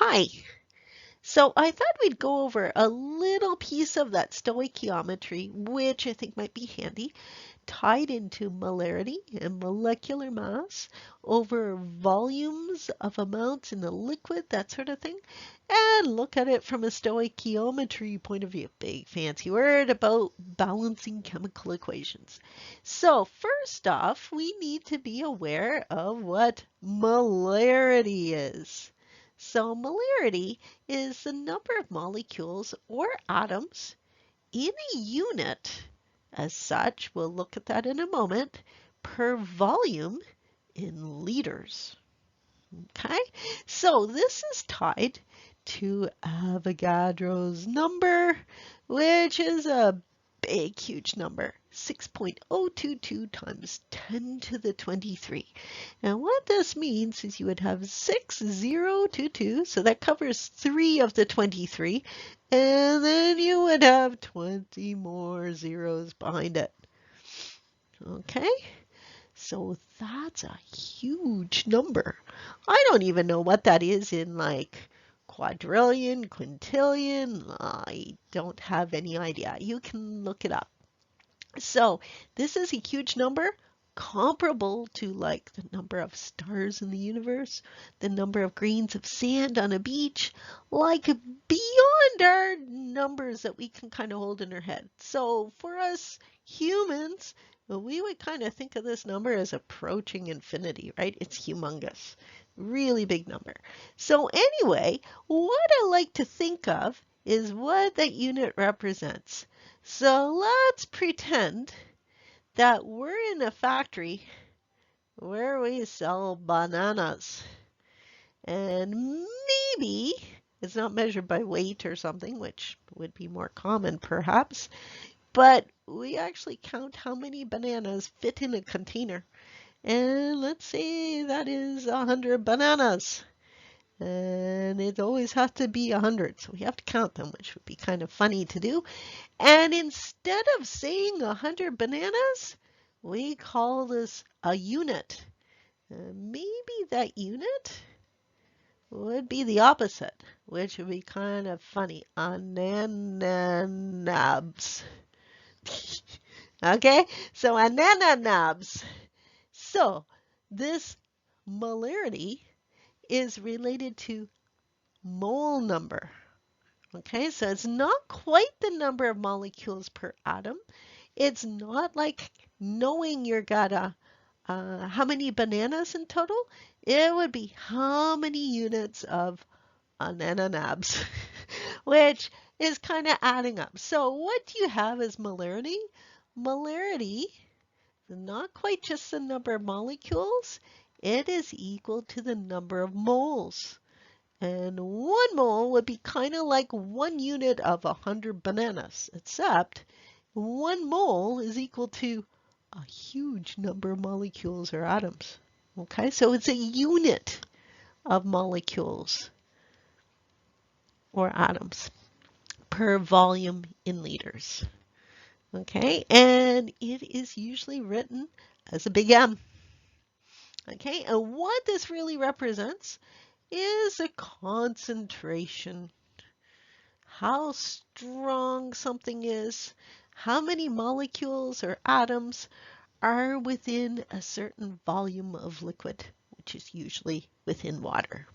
Hi. So I thought we'd go over a little piece of that stoichiometry, which I think might be handy, tied into molarity and molecular mass over volumes of amounts in the liquid, that sort of thing, and look at it from a stoichiometry point of view. Big fancy word about balancing chemical equations. So first off, we need to be aware of what molarity is. So molarity is the number of molecules or atoms in a unit as such, we'll look at that in a moment, per volume in liters. Okay, so this is tied to Avogadro's number, which is a big, huge number, 6.022 times 10 to the 23. And what this means is you would have 6022, so that covers 3 of the 23, and then you would have 20 more zeros behind it. Okay? So that's a huge number. I don't even know what that is in like quadrillion, quintillion. I don't have any idea. You can look it up. So this is a huge number, comparable to like the number of stars in the universe, the number of grains of sand on a beach, like beyond our numbers that we can kind of hold in our head. So for us humans, we would kind of think of this number as approaching infinity, right? It's humongous, really big number. So anyway, what I like to think of is what that unit represents. So let's pretend that we're in a factory where we sell bananas. And maybe it's not measured by weight or something, which would be more common perhaps, but we actually count how many bananas fit in a container. And let's say that is 100 bananas. And it always has to be 100, so we have to count them, which would be kind of funny to do. And instead of saying 100 bananas, we call this a unit. Maybe that unit would be the opposite, which would be kind of funny. Ananabs. Okay, so ananabs. So this molarity is related to mole number. Okay, so it's not quite the number of molecules per atom. It's not like knowing you're got how many bananas in total. It would be how many units of ananabs, which is kind of adding up. So what do you have as molarity? Molarity is not quite just the number of molecules. It is equal to the number of moles. And 1 mole would be kind of like 1 unit of 100 bananas, except 1 mole is equal to a huge number of molecules or atoms. Okay, so it's a unit of molecules or atoms per volume in liters. Okay, and it is usually written as a big M. Okay, and what this really represents is a concentration. How strong something is, how many molecules or atoms are within a certain volume of liquid, which is usually within water.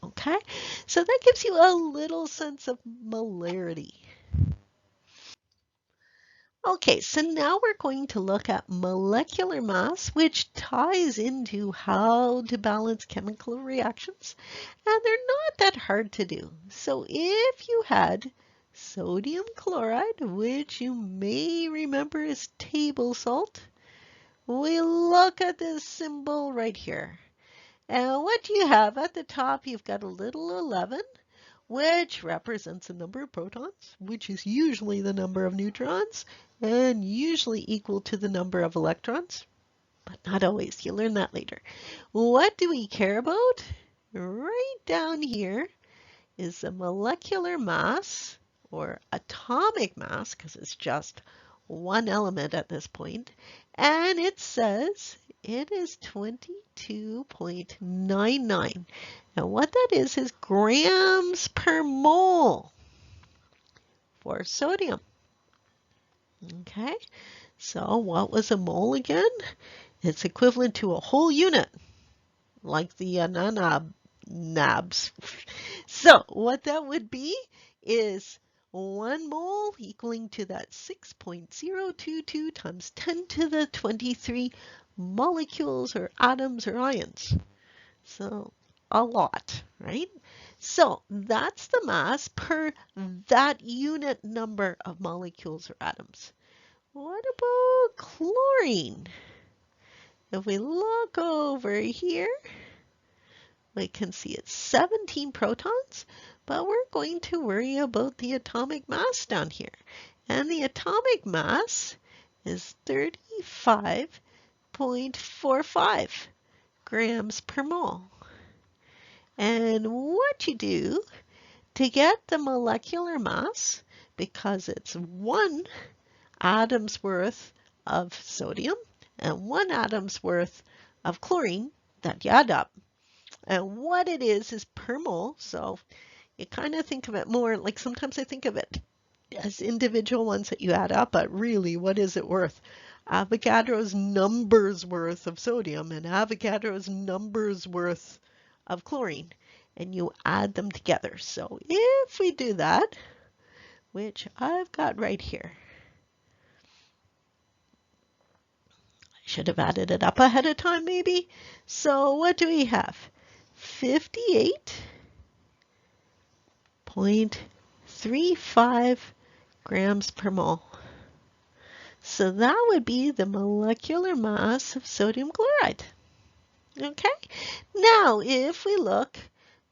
Okay, so that gives you a little sense of molarity. Okay, so now we're going to look at molecular mass, which ties into how to balance chemical reactions, and they're not that hard to do. So if you had sodium chloride, which you may remember is table salt, we look at this symbol right here. And what do you have? At the top, you've got a little 11, which represents the number of protons, which is usually the number of neutrons, and usually equal to the number of electrons, but not always. You'll learn that later. What do we care about? Right down here is the molecular mass, or atomic mass, because it's just one element at this point, and it says it is 22.99. And what that is grams per mole for sodium. Okay, so what was a mole again? It's equivalent to a whole unit, like the nabs. So what that would be is 1 mole equaling to that 6.022 times 10 to the 23 molecules or atoms or ions. So a lot, right? So that's the mass per that unit number of molecules or atoms. What about chlorine? If we look over here, we can see it's 17 protons, but we're going to worry about the atomic mass down here. And the atomic mass is 35.45 grams per mole. And what you do to get the molecular mass, because it's 1 atom's worth of sodium and 1 atom's worth of chlorine that you add up. And what it is per mole. So you kind of think of it more like sometimes I think of it as individual ones that you add up, but really, what is it worth? Avogadro's numbers worth of sodium and Avogadro's numbers worth of chlorine, and you add them together. So if we do that, which I've got right here, should have added it up ahead of time maybe. So what do we have? 58.35 grams per mole. So that would be the molecular mass of sodium chloride. Okay, now if we look,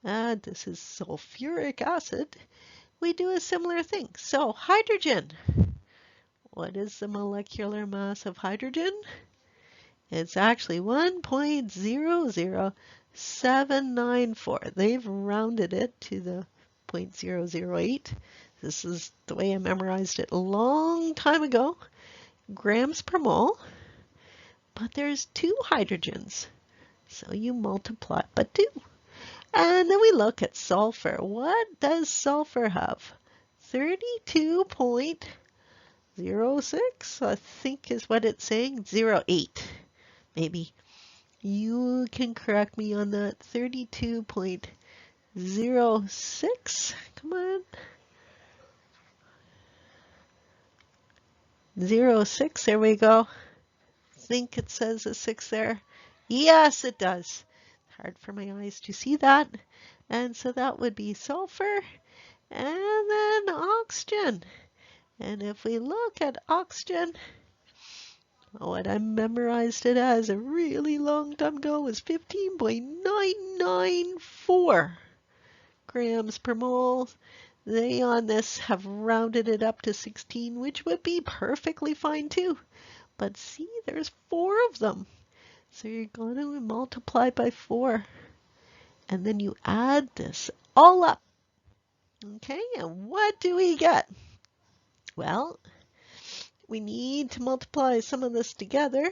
this is sulfuric acid, we do a similar thing. So hydrogen, what is the molecular mass of hydrogen? It's actually 1.00794. They've rounded it to the 0.008. This is the way I memorized it a long time ago. Grams per mole, but there's 2 hydrogens. So you multiply by 2. And then we look at sulfur. What does sulfur have? 32.06, I think is what it's saying. 08, maybe. You can correct me on that. 32.06. Come on. 06, there we go. I think it says a 6 there. Yes, it does. Hard for my eyes to see that. And so that would be sulfur and then oxygen. And if we look at oxygen, what I memorized it as a really long time ago was 15.994 grams per mole. They on this have rounded it up to 16, which would be perfectly fine too. But see, there's 4 of them. So you're going to multiply by 4. And then you add this all up. Okay, and what do we get? Well, we need to multiply some of this together.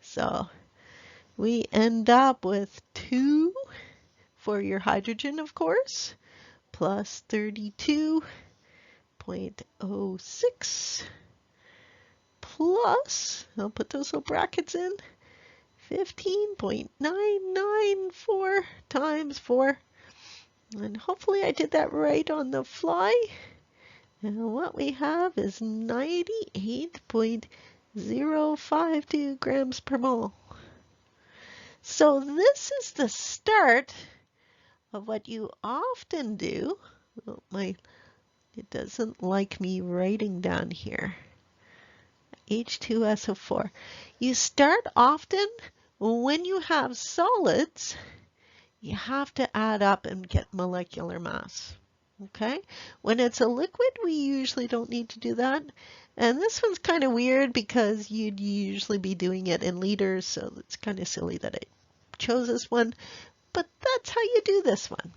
So we end up with 2 for your hydrogen, of course, plus 32.06 plus, I'll put those little brackets in, 15.994 times 4. And hopefully I did that right on the fly. And what we have is 98.052 grams per mole. So this is the start of what you often do. Oh, it doesn't like me writing down here. H2SO4. You start often when you have solids, you have to add up and get molecular mass. Okay? When it's a liquid, we usually don't need to do that. And this one's kind of weird because you'd usually be doing it in liters, so it's kind of silly that I chose this one. But that's how you do this one.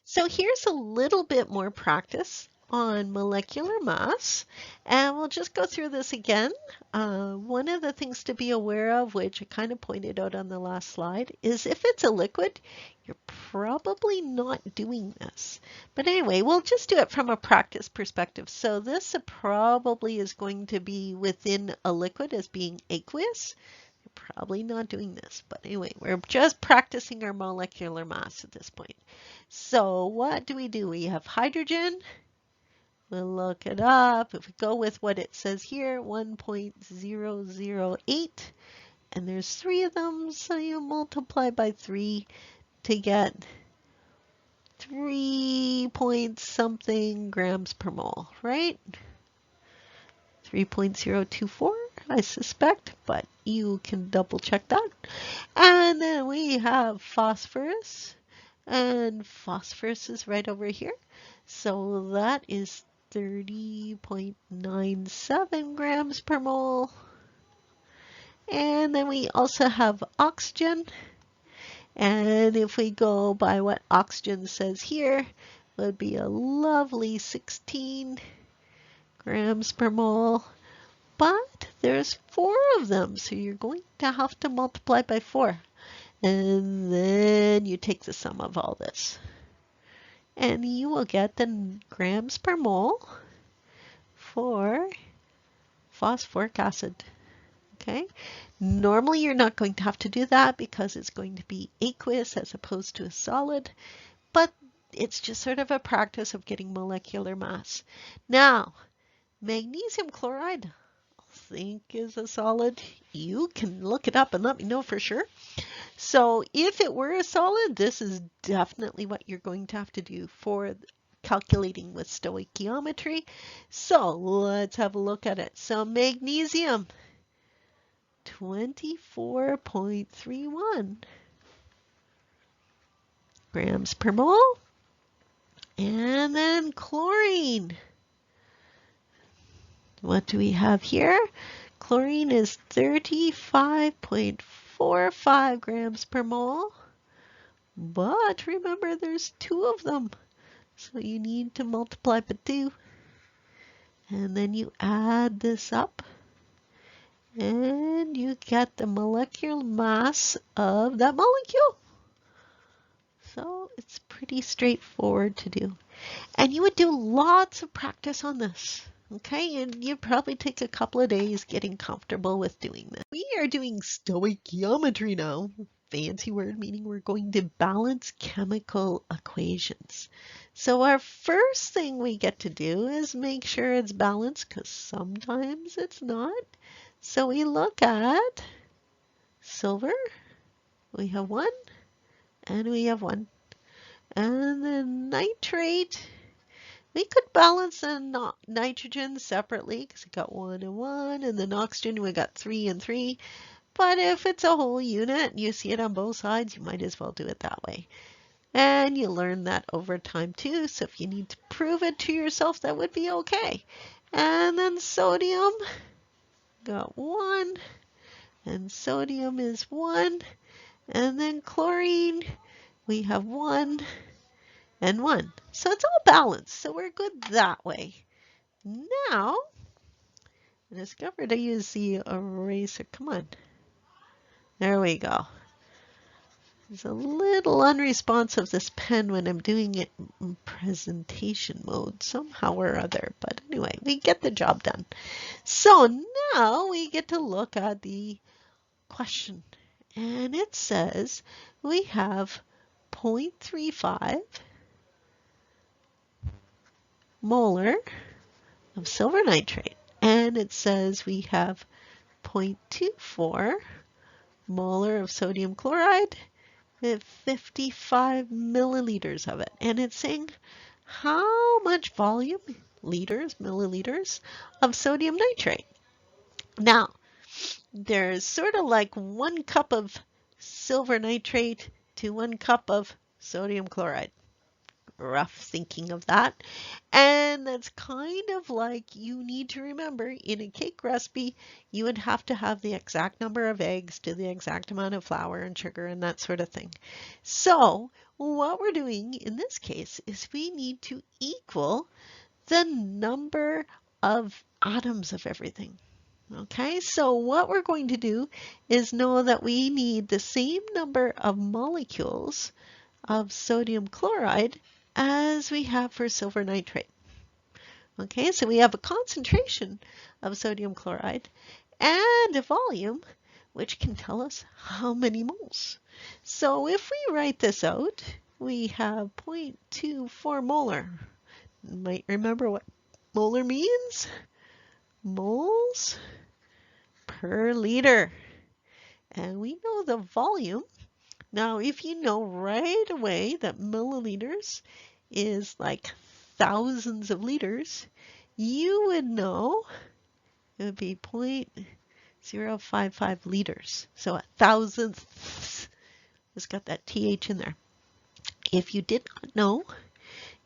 So here's a little bit more practice on molecular mass, and we'll just go through this again. One of the things to be aware of, which I kind of pointed out on the last slide, is if it's a liquid, you're probably not doing this. But anyway, we'll just do it from a practice perspective. So this probably is going to be within a liquid as being aqueous. You're probably not doing this, but anyway, we're just practicing our molecular mass at this point. So what do? We have hydrogen. We'll look it up. If we go with what it says here, 1.008, and there's 3 of them, so you multiply by 3 to get 3 point something grams per mole, right? 3.024, I suspect, but you can double check that. And then we have phosphorus, and phosphorus is right over here. So that is 30.97 grams per mole. And then we also have oxygen. And if we go by what oxygen says here, it would be a lovely 16 grams per mole. But there's 4 of them, so you're going to have to multiply by 4. And then you take the sum of all this. And you will get the grams per mole for phosphoric acid. Okay. Normally you're not going to have to do that because it's going to be aqueous as opposed to a solid, but it's just sort of a practice of getting molecular mass. Now, magnesium chloride, I think is a solid. You can look it up and let me know for sure. So if it were a solid, this is definitely what you're going to have to do for calculating with stoichiometry. So let's have a look at it. So magnesium, 24.31 grams per mole. And then chlorine. What do we have here? Chlorine is 35.45 grams per mole. But remember, there's 2 of them. So you need to multiply by 2. And then you add this up. And you get the molecular mass of that molecule. So it's pretty straightforward to do. And you would do lots of practice on this. Okay, and you'd probably take a couple of days getting comfortable with doing this. We are doing stoichiometry now. Fancy word meaning we're going to balance chemical equations. So our first thing we get to do is make sure it's balanced because sometimes it's not. So we look at silver. We have 1 and we have 1. And then nitrate. We could balance the nitrogen separately because we got 1 and 1, and then oxygen we got 3 and 3. But if it's a whole unit and you see it on both sides, you might as well do it that way. And you learn that over time too, so if you need to prove it to yourself, that would be okay. And then sodium, got 1, and sodium is 1. And then chlorine, we have 1. And 1. So it's all balanced. So we're good that way. Now, I discovered I use the eraser. Come on. There we go. It's a little unresponsive, this pen, when I'm doing it in presentation mode somehow or other. But anyway, we get the job done. So now we get to look at the question. And it says we have 0.35 molar of silver nitrate, and it says we have 0.24 molar of sodium chloride with 55 milliliters of it, and it's saying how much volume, liters, milliliters, of sodium nitrate. Now, there's sort of like 1 cup of silver nitrate to 1 cup of sodium chloride. Rough thinking of that. And that's kind of like you need to remember in a cake recipe, you would have to have the exact number of eggs to the exact amount of flour and sugar and that sort of thing. So what we're doing in this case is we need to equal the number of atoms of everything. Okay, so what we're going to do is know that we need the same number of molecules of sodium chloride as we have for silver nitrate. Okay, so we have a concentration of sodium chloride and a volume which can tell us how many moles. So if we write this out, we have 0.24 molar. You might remember what molar means? Moles per liter. And we know the volume. Now, if you know right away that milliliters is like thousands of liters, you would know it would be 0.055 liters. So a thousandth has got that TH in there. If you did not know,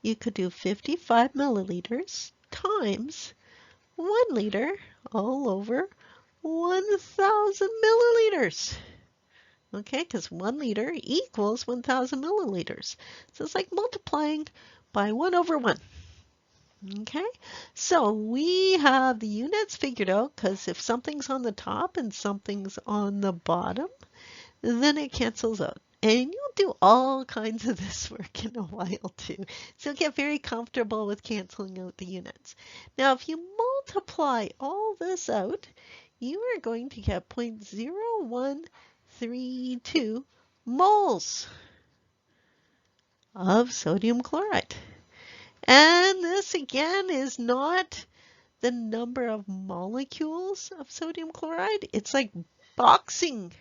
you could do 55 milliliters times 1 liter all over 1,000 milliliters. Okay, because 1 liter equals 1,000 milliliters. So it's like multiplying by 1 over 1. Okay, so we have the units figured out because if something's on the top and something's on the bottom, then it cancels out. And you'll do all kinds of this work in a while too. So get very comfortable with canceling out the units. Now, if you multiply all this out, you are going to get 0.0132 moles of sodium chloride. And this again is not the number of molecules of sodium chloride. It's like boxing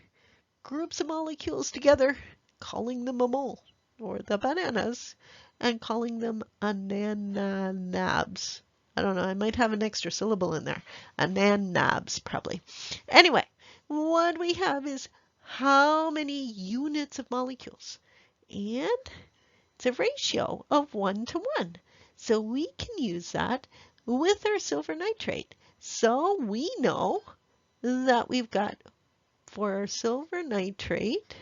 groups of molecules together, calling them a mole, or the bananas, and calling them ananabs. I don't know, I might have an extra syllable in there. Ananabs, probably. Anyway, what we have is how many units of molecules. And it's a ratio of 1 to 1. So we can use that with our silver nitrate. So we know that we've got for our silver nitrate,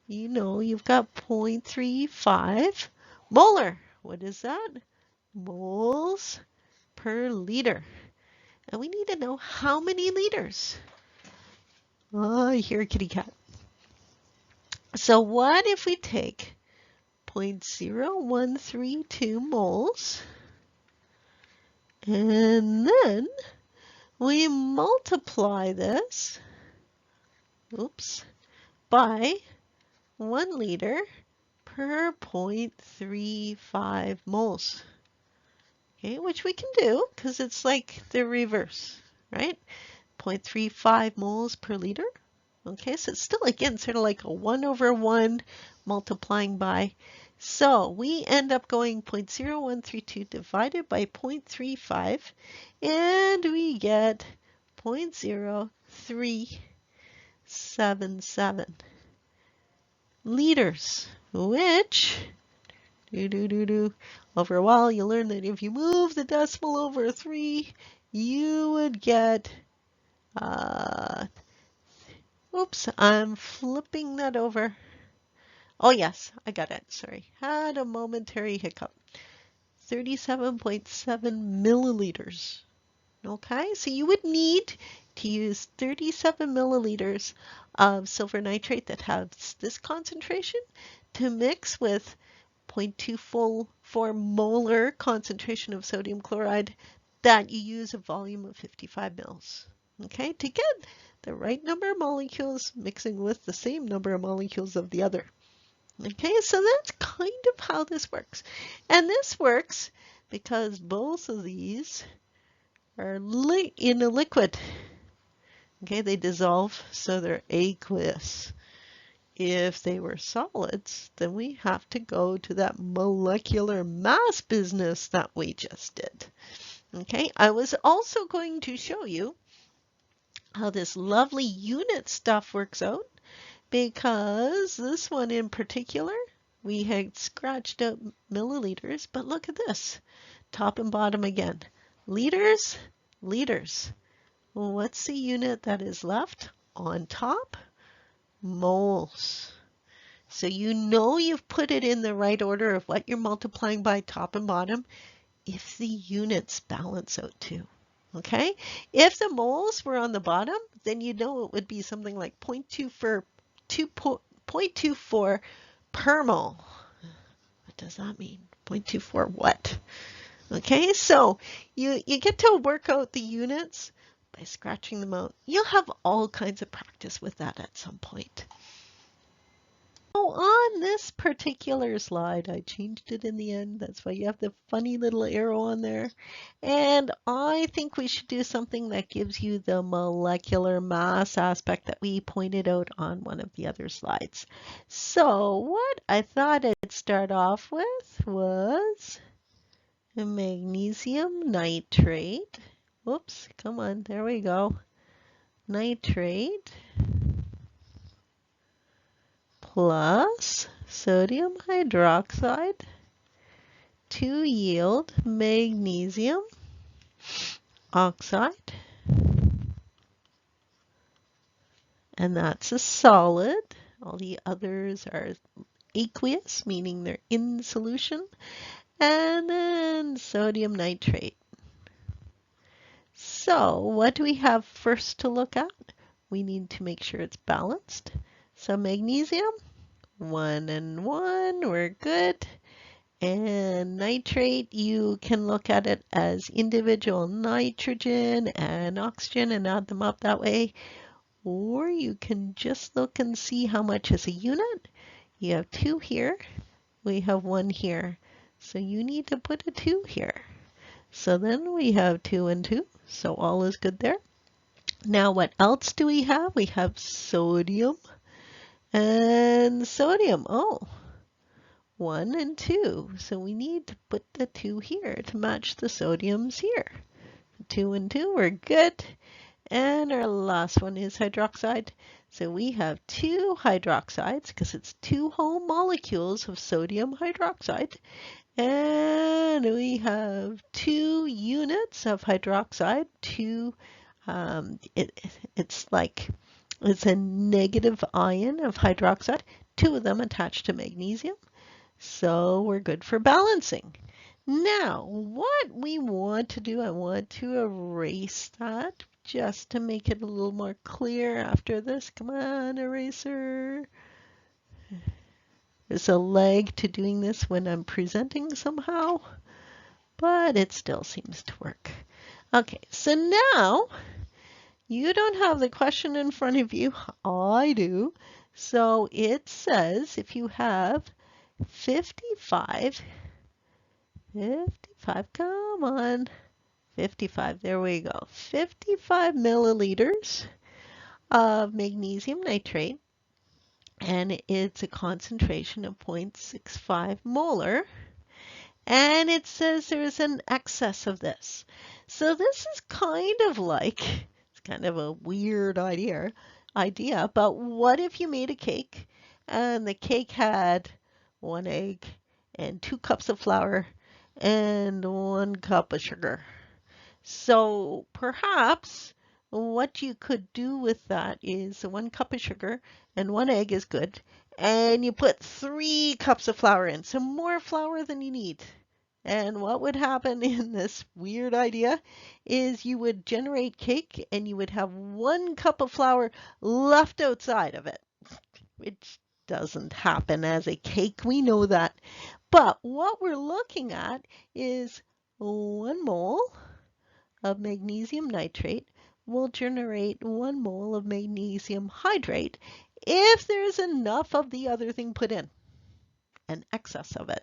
you know, you've got 0.35 molar. What is that? Moles per liter. And we need to know how many liters. Oh, I hear a kitty cat. So what if we take 0.0132 moles and then we multiply this, by 1 liter per 0.35 moles. Okay, which we can do because it's like the reverse, right? 0.35 moles per liter. Okay, so it's still again sort of like a 1 over 1 multiplying by. So we end up going 0.0132 divided by 0.35 and we get 0.0377 liters, which over a while you learn that if you move the decimal over 3, you would get I'm flipping that over. Oh yes, I got it. Sorry, had a momentary hiccup. 37.7 milliliters. Okay, so you would need to use 37 milliliters of silver nitrate that has this concentration to mix with 0.24 molar concentration of sodium chloride that you use a volume of 55 mils. Okay, to get the right number of molecules mixing with the same number of molecules of the other. Okay, so that's kind of how this works. And this works because both of these are in a liquid. Okay, they dissolve, so they're aqueous. If they were solids, then we have to go to that molecular mass business that we just did. Okay, I was also going to show you how this lovely unit stuff works out, because this one in particular, we had scratched out milliliters, but look at this, top and bottom again. Liters, liters. Well, what's the unit that is left on top? Moles. So you know you've put it in the right order of what you're multiplying by top and bottom. if the units balance out too. Okay? If the moles were on the bottom, then you know it would be something like 0.24 per mole. What does that mean? 0.24 what? Okay, so you get to work out the units by scratching them out. You'll have all kinds of practice with that at some point. Oh, on this particular slide, I changed it in the end. That's why you have the funny little arrow on there. And I think we should do something that gives you the molecular mass aspect that we pointed out on one of the other slides. So what I thought I'd start off with was magnesium nitrate. Whoops, come on, there we go. Nitrate plus sodium hydroxide to yield magnesium oxide. And that's a solid. All the others are aqueous, meaning they're in solution. And then sodium nitrate. So what do we have first to look at? We need to make sure it's balanced. So magnesium, 1 and 1, we're good. And nitrate, you can look at it as individual nitrogen and oxygen and add them up that way. Or you can just look and see how much is a unit. You have 2 here, we have 1 here. So you need to put a 2 here. So then we have 2 and 2, so all is good there. Now what else do we have? We have sodium and sodium. Oh, 1 and 2. So we need to put the 2 here to match the sodiums here. 2 and 2, we're good. And our last one is hydroxide. So we have 2 hydroxides because it's 2 whole molecules of sodium hydroxide. And we have 2 units of hydroxide. It's a negative ion of hydroxide. 2 of them attached to magnesium. So we're good for balancing. Now, what we want to do, I want to erase that just to make it a little more clear after this. Come on, eraser. There's a lag to doing this when I'm presenting somehow, but it still seems to work. Okay, so now you don't have the question in front of you. I do. So it says if you have 55, come on, 55, there we go, 55 milliliters of magnesium nitrate, and it's a concentration of 0.65 molar, and it says there's an excess of this. So this is kind of like, it's kind of a weird idea, but what if you made a cake and the cake had 1 egg and 2 cups of flour and 1 cup of sugar? So perhaps what you could do with that is 1 cup of sugar and 1 egg is good. And you put 3 cups of flour in, so more flour than you need. And what would happen in this weird idea is you would generate cake and you would have 1 cup of flour left outside of it, which doesn't happen as a cake. We know that. But what we're looking at is 1 mole of magnesium nitrate will generate 1 mole of magnesium hydrate if there's enough of the other thing put in, an excess of it.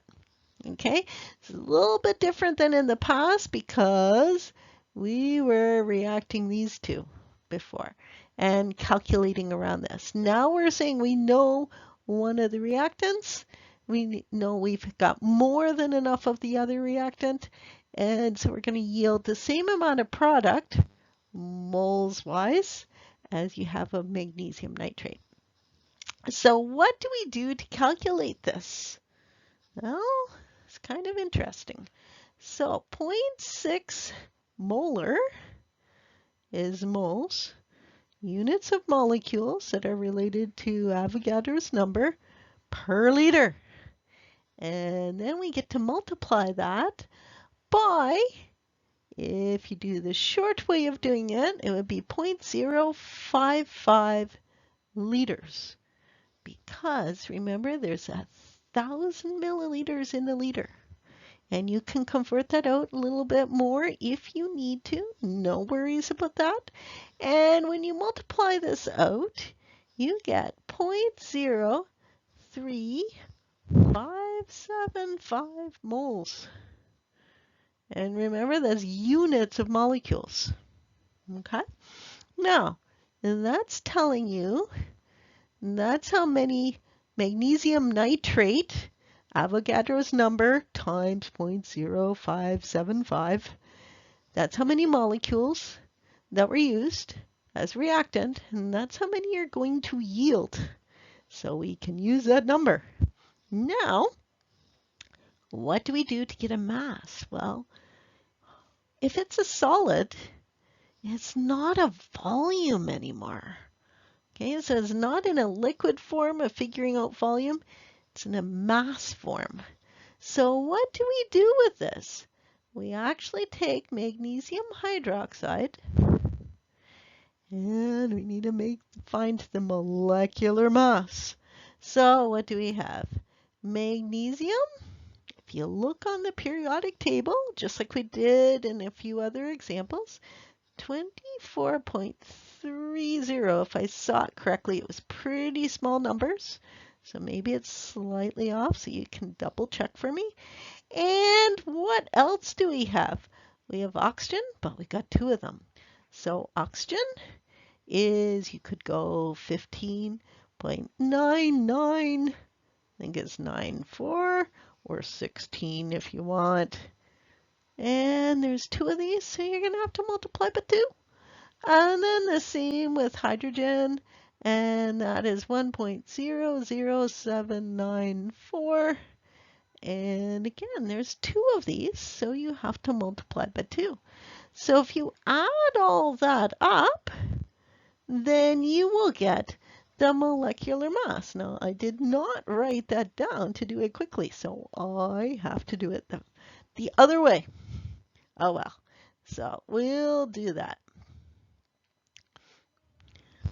Okay, it's a little bit different than in the past because we were reacting these two before and calculating around this. Now we're saying we know one of the reactants. We know we've got more than enough of the other reactant, and so we're going to yield the same amount of product, moles wise, as you have of magnesium nitrate. So what do we do to calculate this? Well, it's kind of interesting. So 0.6 molar is moles, units of molecules that are related to Avogadro's number per liter. And then we get to multiply that by, if you do the short way of doing it, it would be 0.055 liters. Because remember, there's 1,000 milliliters in a liter. And you can convert that out a little bit more if you need to. No worries about that. And when you multiply this out, you get 0.03575 moles. And remember, that's units of molecules. Okay? Now, that's telling you that's how many magnesium nitrate, Avogadro's number times 0.0575. That's how many molecules that were used as reactant, and that's how many you're going to yield. So we can use that number. Now, what do we do to get a mass? Well, if it's a solid, it's not a volume anymore. Okay, so it's not in a liquid form of figuring out volume, it's in a mass form. So what do we do with this? We actually take magnesium hydroxide and we need to find the molecular mass. So what do we have? Magnesium, if you look on the periodic table, just like we did in a few other examples, 24.30. If I saw it correctly, it was pretty small numbers. So maybe it's slightly off, so you can double check for me. And what else do we have? We have oxygen, but we got two of them. So oxygen is, you could go 15.99, I think it's 94, or 16 if you want. And there's two of these, so you're going to have to multiply by 2. And then the same with hydrogen, and that is 1.00794. And again, there's two of these, so you have to multiply by 2. So if you add all that up, then you will get the molecular mass. Now, I did not write that down to do it quickly, so I have to do it the other way. Oh well, so we'll do that.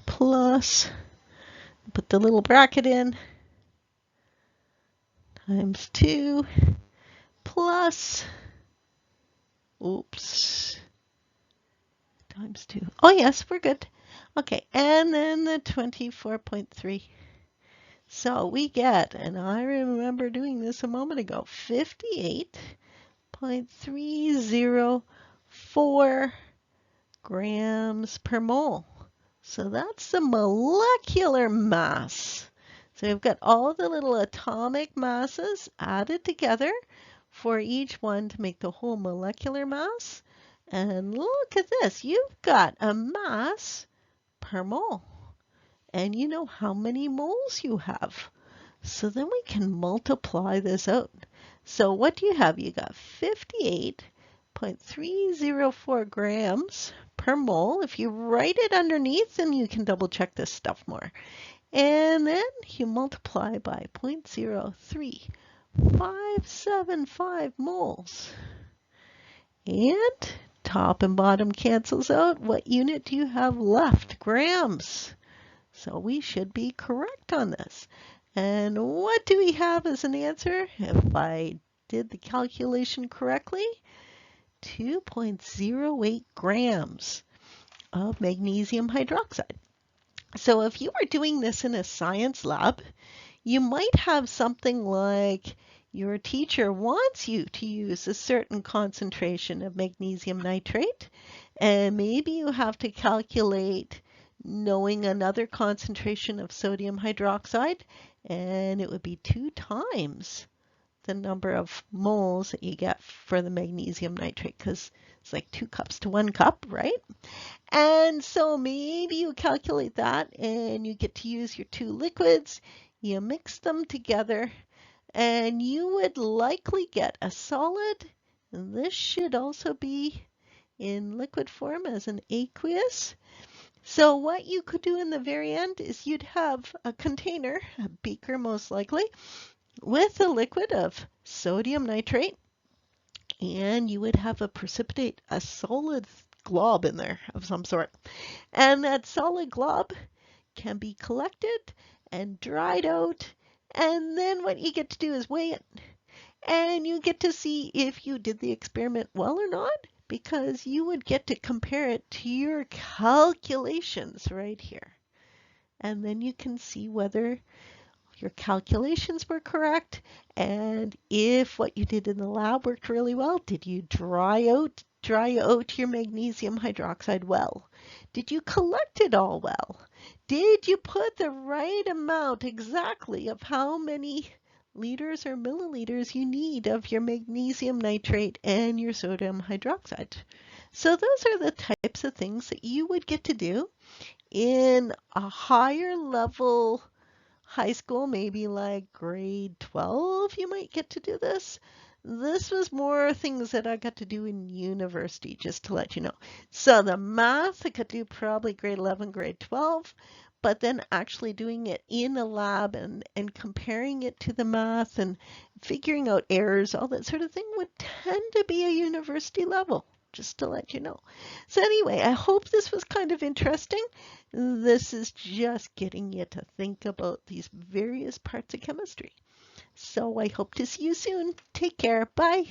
Plus, put the little bracket in, times 2, plus, oops, times 2. Oh yes, we're good. Okay, and then the 24.3. So we get, and I remember doing this a moment ago, 58.304 grams per mole. So that's the molecular mass. So we've got all the little atomic masses added together for each one to make the whole molecular mass. And look at this, you've got a mass per mole. And you know how many moles you have. So then we can multiply this out. So what do you have? You got 58.304 grams per mole. If you write it underneath, then you can double check this stuff more. And then you multiply by 0.03575 moles. And top and bottom cancels out. What unit do you have left? Grams. So we should be correct on this. And what do we have as an answer? If I did the calculation correctly, 2.08 grams of magnesium hydroxide. So if you were doing this in a science lab, you might have something like your teacher wants you to use a certain concentration of magnesium nitrate, and maybe you have to calculate knowing another concentration of sodium hydroxide, and it would be 2 times the number of moles that you get for the magnesium nitrate, because it's like 2 cups to 1 cup, right? And so maybe you calculate that and you get to use your 2 liquids, you mix them together, and you would likely get a solid. And this should also be in liquid form as an aqueous. So what you could do in the very end is you'd have a container, a beaker most likely, with a liquid of sodium nitrate, and you would have a solid glob in there of some sort. And that solid glob can be collected and dried out, and then what you get to do is weigh it. And you get to see if you did the experiment well or not, because you would get to compare it to your calculations right here. And then you can see whether your calculations were correct and if what you did in the lab worked really well. Did you dry out your magnesium hydroxide well? Did you collect it all well? Did you put the right amount exactly of how many liters or milliliters you need of your magnesium nitrate and your sodium hydroxide? So those are the types of things that you would get to do in a higher level high school, maybe like grade 12, you might get to do this. This was more things that I got to do in university, just to let you know. So the math I could do probably grade 11, grade 12, but then actually doing it in a lab and comparing it to the math and figuring out errors, all that sort of thing would tend to be a university level, just to let you know. So anyway, I hope this was kind of interesting. This is just getting you to think about these various parts of chemistry. So I hope to see you soon. Take care. Bye.